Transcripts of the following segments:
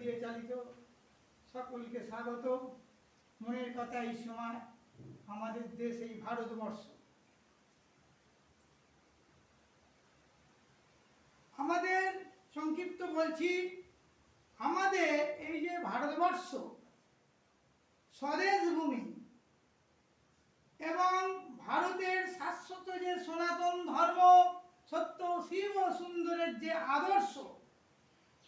দিয়ে চালিত। সকলকে স্বাগত। মনের কথা এই সময় আমাদের দেশ এই ভারতবর্ষ। আমাদের সংক্ষিপ্ত বলছি, আমাদের এই যে ভারতবর্ষ স্বদেশ ভূমি এবং ভারতের শাশ্বত যে সনাতন ধর্ম, সত্য শিব ও সুন্দরের যে আদর্শ,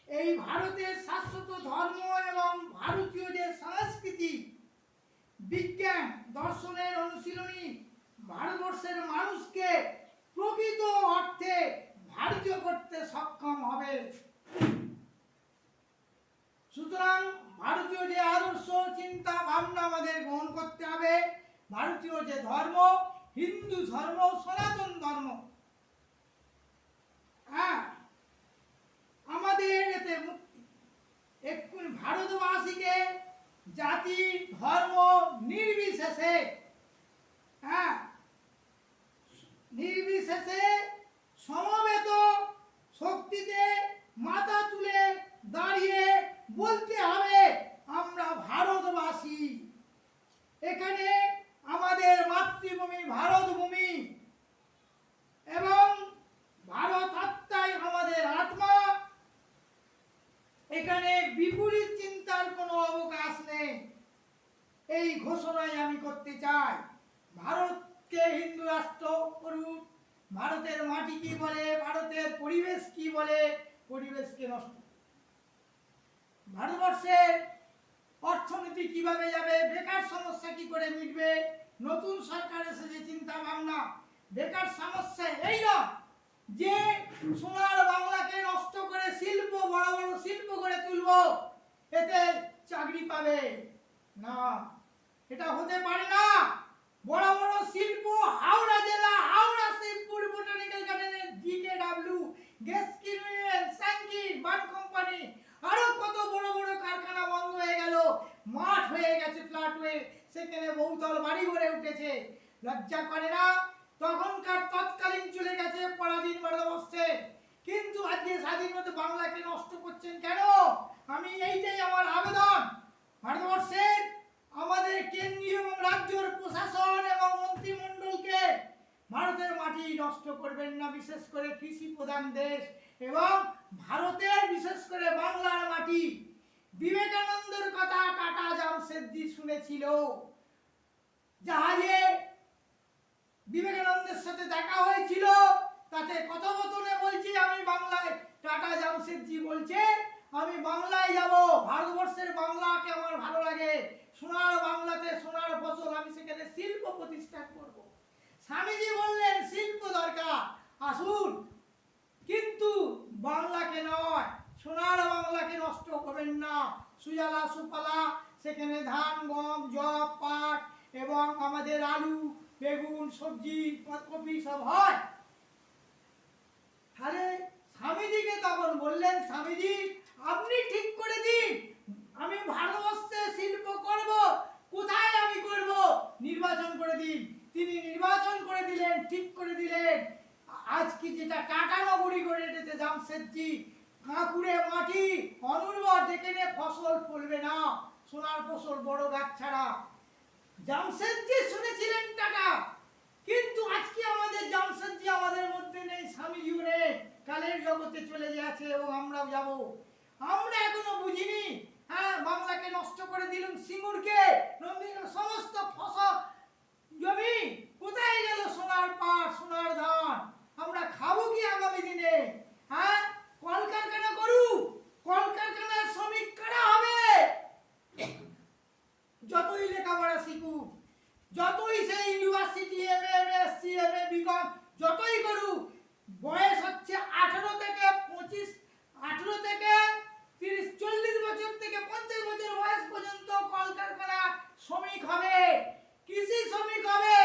এই ভারতের শাশ্বত ধর্ম এবং ভারতীয় যে সংস্কৃতি, বিজ্ঞান, দর্শনের অনুশীলনী ভারতবর্ষের মানুষকে প্রকৃত অর্থে ভারতীয় করতে সক্ষম হবে। সুতরাং ভারতীয় যে আদর্শ, চিন্তা ভাবনা আমাদের গ্রহণ করতে হবে। ভারতীয় যে ধর্ম, হিন্দু ধর্ম, সনাতন ধর্ম, আমাদের এতে মুক্তি। ভারতবাসীকে জাতি ধর্ম নির্বিশেষে নির্বিশেষে সমবেত শক্তিতে মাথা তুলে দাঁড়িয়ে বলতে হবে আমরা ভারতবাসী। এখানে আমাদের মাতৃভূমি ভারতভূমি এবং ভারত আত্মাই আমাদের আত্মা। এখানে বিপরীত চিন্তার কোনো অবকাশ নেই। এই ঘোষণাই আমি করতে চাই। ভারতকে হিন্দু রাষ্ট্র করুন। ভারতের মাটি কি বলে, ভারতের পরিবেশ কি বলে, পরিবেশকে নষ্ট। ভারতবর্ষের অর্থনীতি কিভাবে যাবে, বেকার সমস্যা কি করে মিটবে, নতুন সরকার এসে যে চিন্তা ভাবনা, বেকার সমস্যা এই নয় যে সোনার বাংলাকে নষ্ট করে শিল্প, বড় বড় শিল্প গড়ে তুলবো, এতে চাকরি পাবে না, এটা হতে পারে না। বড় বড় শিল্প, হাওড়া জেলা, হাওড়া শিবপুর বোটানিক্যাল গার্ডেনের জিকেডব্লিউ, গ্যাসকিন, স্যাঙ্কিন, বান কোম্পানি, আরো কত বড় বড় কারখানা বন্ধ হয়ে গেল, মাঠ হয়ে গেছে ফ্ল্যাট হয়ে, সেখানে বহুতল বাড়ি গড়ে উঠেছে। লজ্জা করে না? তখনকার তৎকালীন চলে গেছে পরাধীন ভারতবর্ষে, কিন্তু আজকে স্বাধীনতা বাংলাকে নষ্ট করছেন কেন? আমি এইটাই আমার আবেদন। ভারতবর্ষের আমাদের কেন্দ্রীয় এবং রাজ্যের প্রশাসন এবং মন্ত্রিমণ্ডলকে ভারতের মাটি নষ্ট করবেন না, বিশেষ করে কৃষি প্রধান দেশ এবং ভারতের বিশেষ করে বাংলার মাটি। বিবেকানন্দের কথা টাটা জামশেদজি শুনেছিল, জাহাজে বিবেকানন্দের সাথে দেখা হয়েছিল, তাতে কথোপকথনে বলছি আমি বাংলায়, টাটা জামশেদজি বলছে আমি বাংলায় যাব, ভারতবর্ষের বাংলাকে আমার ভালো লাগে, সোনার বাংলাতে সোনার ফসল, আমি সেখানে শিল্প প্রতিষ্ঠা করব। স্বামীজি বললেন শিল্প দরকার, আসুন, কিন্তু বাংলাকে নয়, সোনার বাংলাকে নষ্ট করবেন না। সুজলা সুফলা, সেখানে ধান, গম, জব, পাট এবং আমাদের আলু, বেগুন, সবজি, পাতাকপি সব হয়। তাহলে স্বামীজিকে তখন বললেন, স্বামীজি আপনি ঠিক করে দিন, আমি ভারতবর্ষে শিল্প করব, কোথায় আমি করব, নির্বাচন করে দিন। তিনি নির্বাচন করে দিলেন, ঠিক করে দিলেন। আজকে যেটা টাটা নগরী গড়ে উঠেছে জামশেদজি, কাঁকুড়ে মাটি, অনুর্বর, যেখানে ফসল ফলবে না, সোনার ফসল বড় গাছ ছাড়া। জামশেদজি শুনেছিলেন টাটা, কিন্তু আজকে আমাদের জামশেদজি আমাদের মধ্যে নেই, স্বামীজিও নেই, কালের জগতে চলে গেছে এবং আমরাও যাব। আমরা এখনো বুঝিনি, বাংলাকে নষ্ট করে দিলাম, সিঙ্গুরকে, সমস্ত ফসল জমি কোথায় গেল, সোনার পাট, সোনার ধান, আমরা খাবো কি আগামী দিনে? কলকারখানা করু, কলকারখানার শ্রমিক কারা হবে? যতই লেখাপড়া শিখুক, যতই সেই university MA, MSc, MA, BCom যতই করুক, বয়স হচ্ছে 18 থেকে 25, 18 থেকে 30, 40 বছর থেকে 50 বছর বয়স পর্যন্ত কলকারখানা শ্রমিক হবে, কৃষি শ্রমিক হবে,